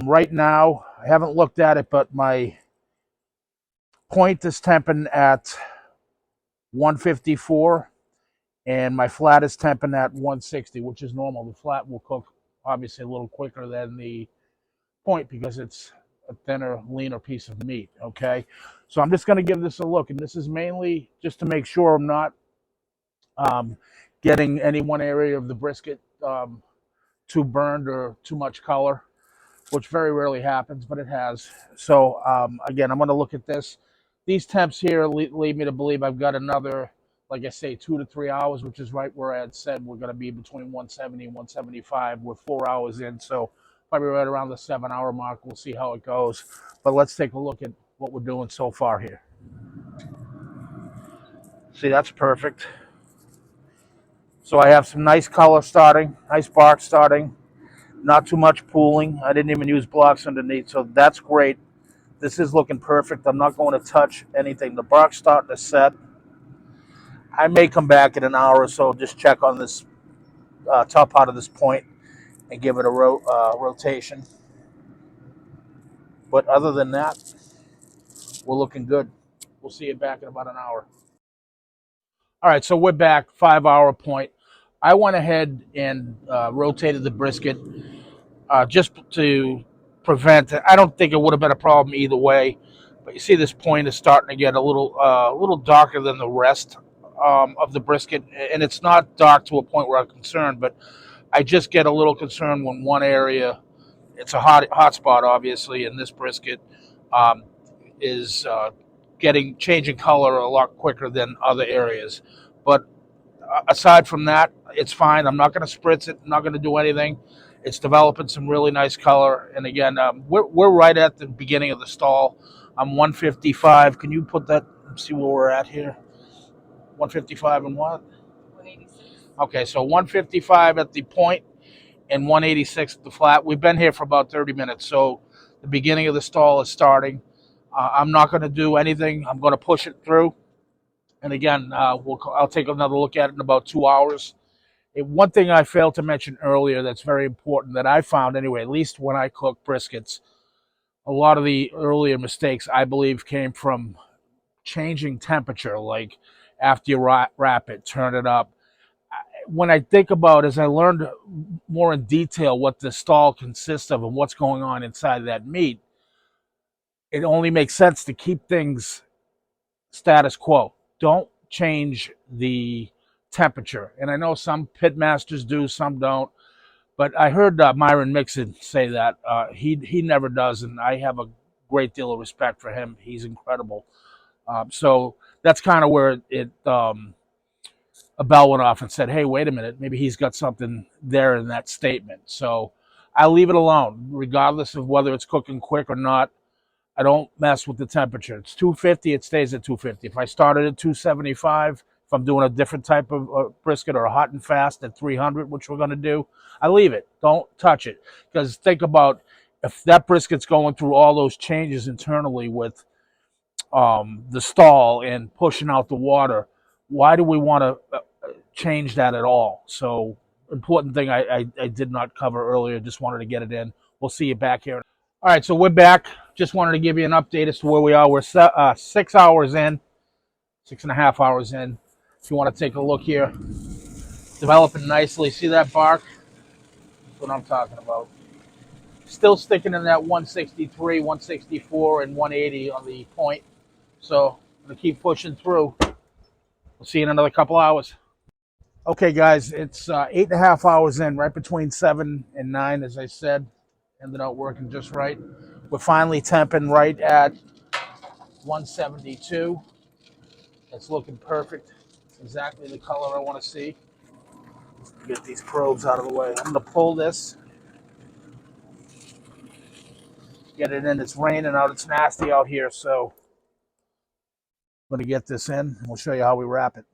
Right now, I haven't looked at it, but my point is temping at 154, and my flat is temping at 160, which is normal. The flat will cook obviously a little quicker than the point because it's a thinner, leaner piece of meat. Okay, so I'm just going to give this a look, and this is mainly just to make sure I'm not um, getting any one area of the brisket too burned or too much color, which very rarely happens, but it has. So again, I'm going to look at this. These temps here lead me to believe I've got another, like I say, 2 to 3 hours, which is right where I had said we're going to be between 170 and 175. We're 4 hours in, so probably right around the 7 hour mark. We'll see how it goes. But let's take a look at what we're doing so far here. See, that's perfect. So I have some nice color starting, nice bark starting, not too much pooling. I didn't even use blocks underneath, so that's great. This is looking perfect. I'm not going to touch anything. The bark's starting to set. I may come back in an hour or so, just check on this top part of this point and give it a rotation. But other than that, we're looking good. We'll see you back in about an hour. All right, so we're back, 5 hour point. I went ahead and rotated the brisket just to prevent it. I don't think it would have been a problem either way. But you see, this point is starting to get a little darker than the rest of the brisket, and it's not dark to a point where I'm concerned. But I just get a little concerned when one area, it's a hot spot, obviously, and this brisket um, is changing color a lot quicker than other areas. But aside from that, it's fine. I'm not going to spritz it. I'm not going to do anything. It's developing some really nice color. And again, we're right at the beginning of the stall. I'm 155. Can you put that? See where we're at here. 155 and what? 186. Okay, so 155 at the point and 186 at the flat. We've been here for about 30 minutes, so the beginning of the stall is starting. I'm not going to do anything. I'm going to push it through. And again, I'll take another look at it in about 2 hours. One thing I failed to mention earlier that's very important that I found anyway, at least when I cook briskets, a lot of the earlier mistakes I believe came from changing temperature, like after you wrap it, turn it up. When I think about it, as I learned more in detail what the stall consists of and what's going on inside that meat, it only makes sense to keep things status quo. Don't change the temperature. And I know some pit masters do, some don't. But I heard Myron Mixon say that he never does, and I have a great deal of respect for him. He's incredible. So that's kind of where a bell went off and said, "Hey, wait a minute, maybe he's got something there in that statement." So I leave it alone, regardless of whether it's cooking quick or not. I don't mess with the temperature. It's 250, it stays at 250. If I started at 275, if I'm doing a different type of brisket or a hot and fast at 300, which we're going to do, I leave it. Don't touch it. Because think about if that brisket's going through all those changes internally with the stall and pushing out the water, why do we want to change that at all? So, important thing I did not cover earlier. Just wanted to get it in. We'll see you back here. All right, so we're back. Just wanted to give you an update as to where we are. We're 6 hours in, 6.5 hours in. If you want to take a look here, developing nicely. See that bark? That's what I'm talking about. Still sticking in that 163, 164, and 180 on the point. So I'm going to keep pushing through. We'll see you in another couple hours. Okay, guys, it's 8.5 hours in, right between 7 and 9, as I said. Ended up working just right. We're finally temping right at 172. It's looking perfect. It's exactly the color I want to see. Get these probes out of the way. I'm going to pull this, get it in. It's raining out. It's nasty out here, so I'm going to get this in, and we'll show you how we wrap it.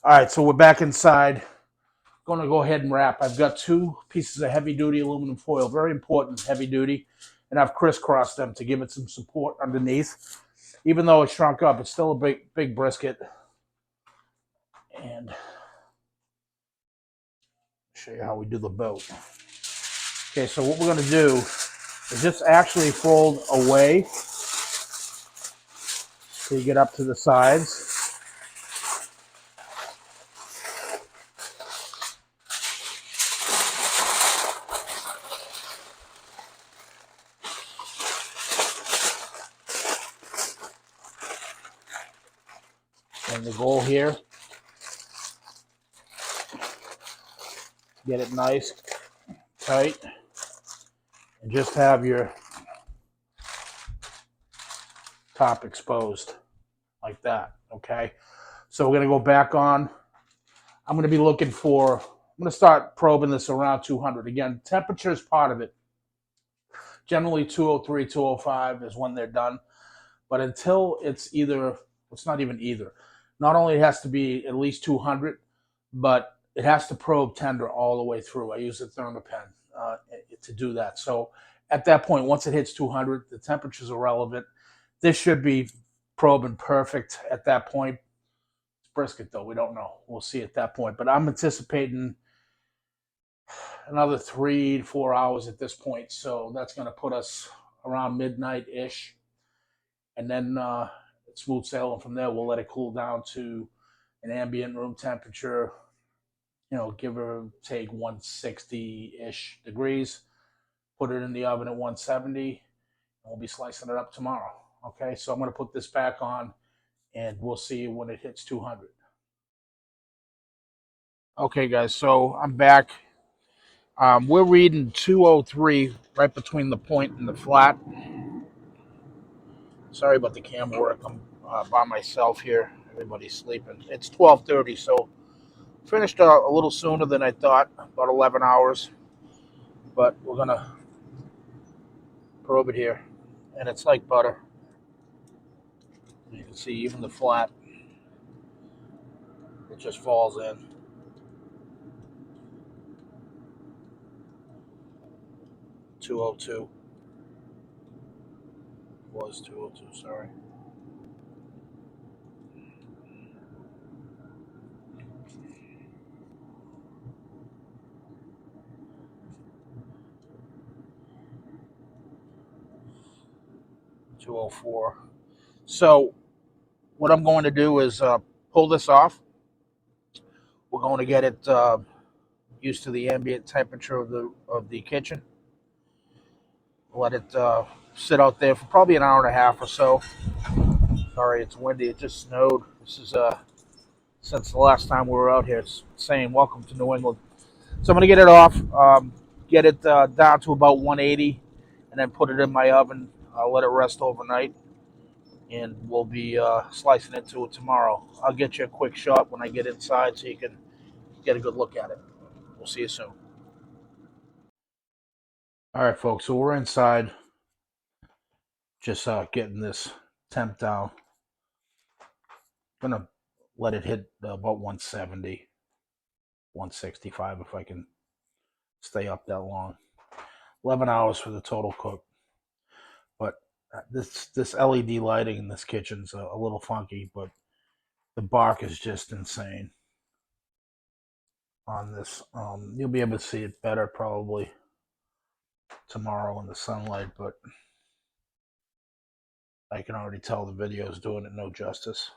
All right, so we're back inside. Going to go ahead and wrap. I've got 2 pieces of heavy-duty aluminum foil, very important heavy-duty, and I've crisscrossed them to give it some support underneath. Even though it shrunk up, it's still a big brisket. And show you how we do the boat. Okay, so what we're going to do Just actually fold away so you get up to the sides. And the goal here, get it nice, tight, and just have your top exposed like that, okay? So we're gonna go back on. I'm gonna be looking for, I'm gonna start probing this around 200. Again, temperature is part of it. Generally 203, 205 is when they're done. But until it's either, it's not even either. Not only it has to be at least 200, but it has to probe tender all the way through. I use a thermopen to do that. So at that point, once it hits 200, the temperature's irrelevant. This should be probing perfect at that point. It's brisket, though. We don't know. We'll see at that point. But I'm anticipating another 3 to 4 hours at this point. So that's going to put us around midnight-ish. And then smooth sailing from there. We'll let it cool down to an ambient room temperature, give or take 160-ish degrees. Put it in the oven at 170, and we'll be slicing it up tomorrow. Okay, so I'm going to put this back on, and we'll see when it hits 200. Okay, guys, so I'm back. We're reading 203 right between the point and the flat. Sorry about the camera work. I'm by myself here. Everybody's sleeping. It's 12:30, so finished a little sooner than I thought, about 11 hours. But we're going to probe it here. And it's like butter. You can see even the flat, it just falls in. 202. Was 202, sorry. $204. So what I'm going to do is pull this off. We're going to get it used to the ambient temperature of the kitchen. Let it sit out there for probably an hour and a half or so. Sorry, it's windy. It just snowed. This is since the last time we were out here. It's saying welcome to New England. So I'm going to get it off, get it down to about 180, and then put it in my oven. I'll let it rest overnight, and we'll be slicing into it tomorrow. I'll get you a quick shot when I get inside so you can get a good look at it. We'll see you soon. All right, folks, so we're inside, just getting this temp down. I'm going to let it hit about 170, 165 if I can stay up that long. 11 hours for the total cook. But this LED lighting in this kitchen's a little funky, but the bark is just insane on this. You'll be able to see it better probably tomorrow in the sunlight, but I can already tell the video is doing it no justice.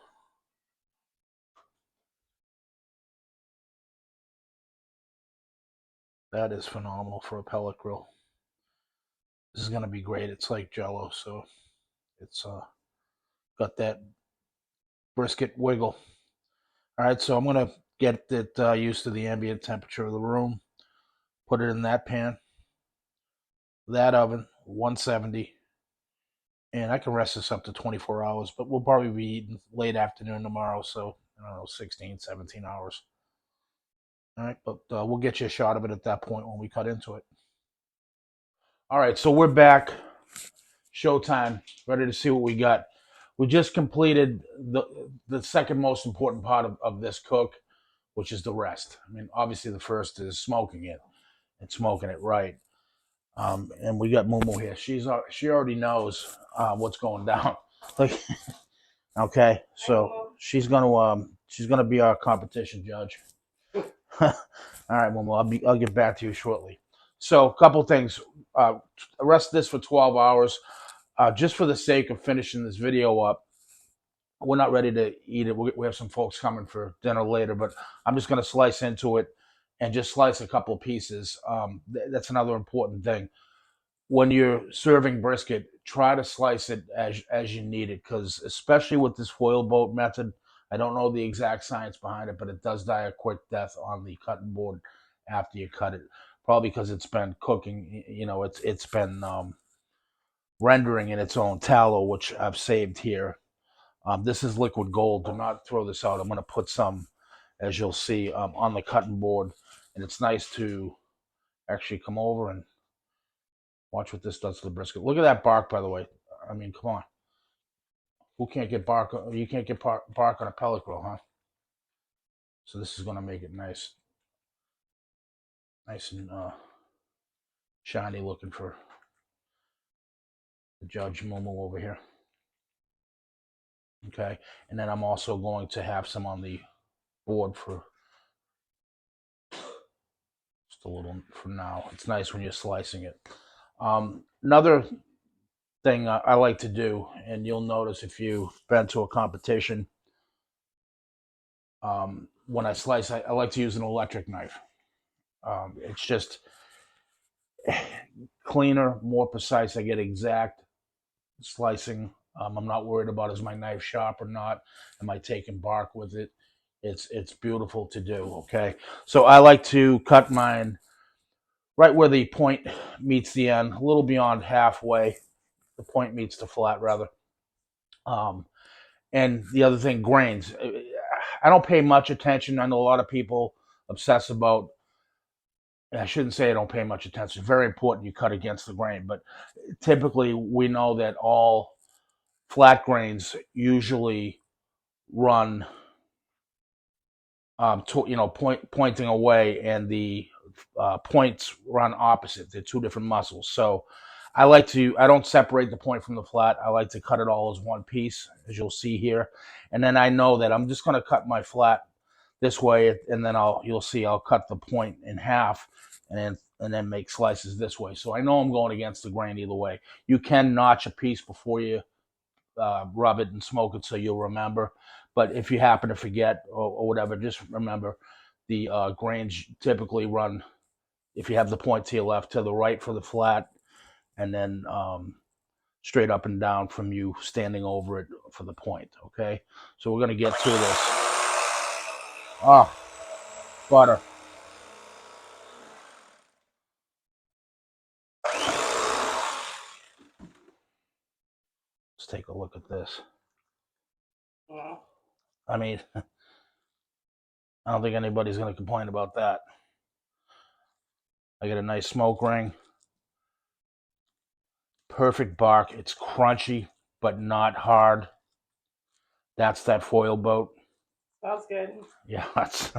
That is phenomenal for a pellet grill. This is going to be great. It's like Jello, so it's got that brisket wiggle. All right, so I'm going to get it used to the ambient temperature of the room. Put it in that pan, that oven, 170. And I can rest this up to 24 hours, but we'll probably be eating late afternoon tomorrow, so I don't know, 16, 17 hours. All right, but we'll get you a shot of it at that point when we cut into it. All right, so we're back. Showtime, ready to see what we got. We just completed the second most important part of this cook, which is the rest. I mean, obviously the first is smoking it and smoking it right. And we got Mumu here. She already knows what's going down. Like, okay, so she's gonna be our competition judge. All right, Mumu, I'll get back to you shortly. So a couple things. Rest this for 12 hours. Just for the sake of finishing this video up, we're not ready to eat it. We have some folks coming for dinner later, but I'm just going to slice into it and just slice a couple of pieces. That's another important thing. When you're serving brisket, try to slice it as you need it, because especially with this foil boat method, I don't know the exact science behind it, but it does die a quick death on the cutting board after you cut it. Probably because it's been cooking, it's been rendering in its own tallow, which I've saved here. This is liquid gold. Do not throw this out. I'm going to put some, as you'll see, on the cutting board, and it's nice to actually come over and watch what this does to the brisket. Look at that bark, by the way. I mean, come on. Who can't get bark? You can't get bark on a pellet grill, huh? So this is going to make it nice and shiny looking for the Judge Momo over here. Okay, and then I'm also going to have some on the board for just a little for now. It's nice when you're slicing it. Another thing I like to do, and you'll notice if you've been to a competition, when I slice, I like to use an electric knife. It's just cleaner, more precise. I get exact slicing. I'm not worried about is my knife sharp or not. Am I taking bark with it? It's beautiful to do. Okay, so I like to cut mine right where the point meets the end, a little beyond halfway. The point meets the flat, rather. And the other thing, grains. I don't pay much attention. I know a lot of people obsess about. I shouldn't say I don't pay much attention. It's very important you cut against the grain, but typically we know that all flat grains usually run pointing away, and the points run opposite. They're two different muscles. So I don't separate the point from the flat. I like to cut it all as one piece, as you'll see here. And then I know that I'm just going to cut my flat this way, and then you'll see I'll cut the point in half, and then make slices this way. So I know I'm going against the grain either way. You can notch a piece before you rub it and smoke it, so you'll remember. But if you happen to forget or whatever, just remember the grains typically run, if you have the point to your left, to the right for the flat, and then straight up and down from you standing over it for the point. Okay, so we're going to get to this. Butter. Let's take a look at this. I mean, I don't think anybody's going to complain about that. I get a nice smoke ring. Perfect bark. It's crunchy, but not hard. That's that foil boat. That's good. Yeah, that's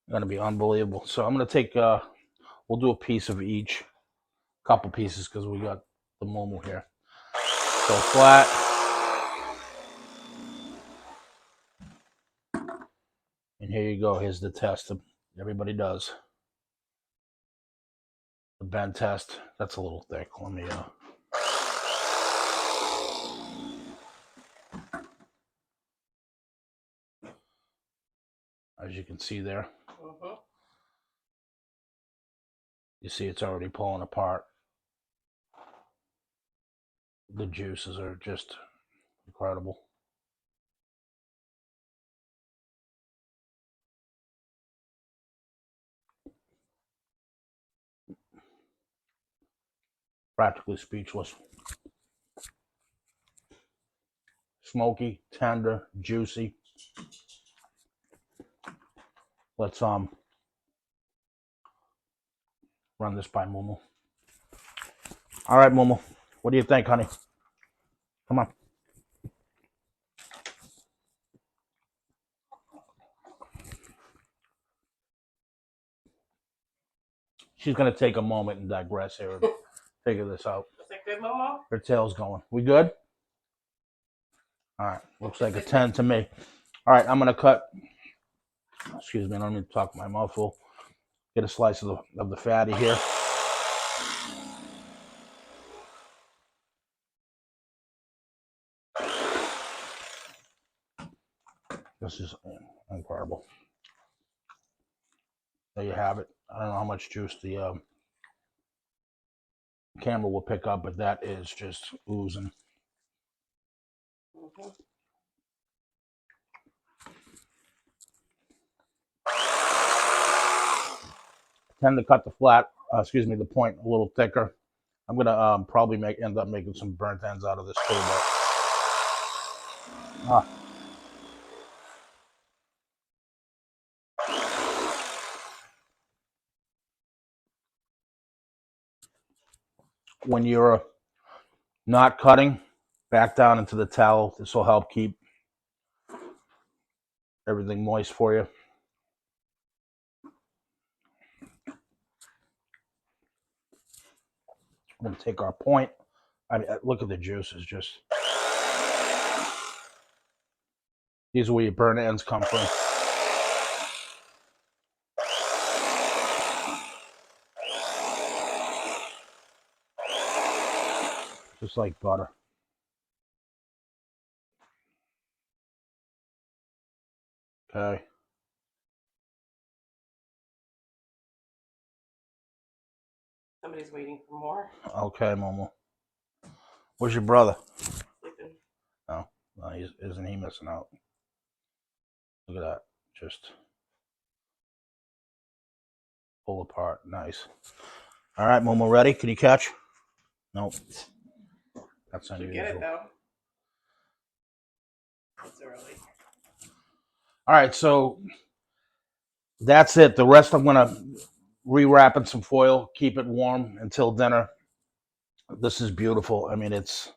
going to be unbelievable. So I'm going to take, we'll do a piece of each, couple pieces, because we got the Momo here. So flat. And here you go. Here's the test that everybody does. The bend test. That's a little thick. Let me, as you can see there. You see it's already pulling apart. The juices are just incredible. Practically speechless. Smoky, tender, juicy. Let's run this by Momo. All right, Momo. What do you think, honey? Come on. She's going to take a moment and digress here and figure this out. Is it good, Momo? Her tail's going. We good? All right. Looks like a 10 to me. All right. I'm going to cut. Excuse me. I don't need to talk my mouth full. Get a slice of the fatty here. This is incredible. There you have it. I don't know how much juice the camera will pick up, but that is just oozing. Mm-hmm. Tend to cut the the point a little thicker. I'm gonna probably end up making some burnt ends out of this too. But when you're not cutting, back down into the towel. This will help keep everything moist for you. I'm gonna take our point. I mean, look at the juices. Just these are where your burnt ends come from. Just like butter. Okay. Somebody's waiting for more. Okay, Momo. Where's your brother? Sleeping. Oh, no, isn't he missing out? Look at that. Just pull apart. Nice. All right, Momo, ready? Can you catch? Nope. That's You unusual. get it though. It's early. All right, so that's it. The rest I'm gonna rewrap in some foil, keep it warm until dinner. This is beautiful. I mean, it's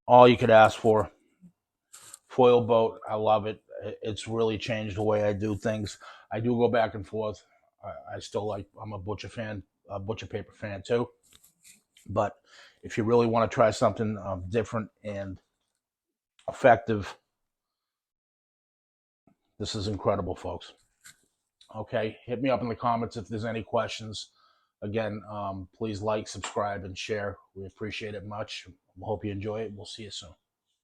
all you could ask for. Foil boat, I love it. It's really changed the way I do things. I do go back and forth. I still like. I'm a butcher fan, a butcher paper fan too. But if you really want to try something different and effective, this is incredible, folks. Okay, hit me up in the comments if there's any questions. Again, please like, subscribe, and share. We appreciate it much. Hope you enjoy it. We'll see you soon.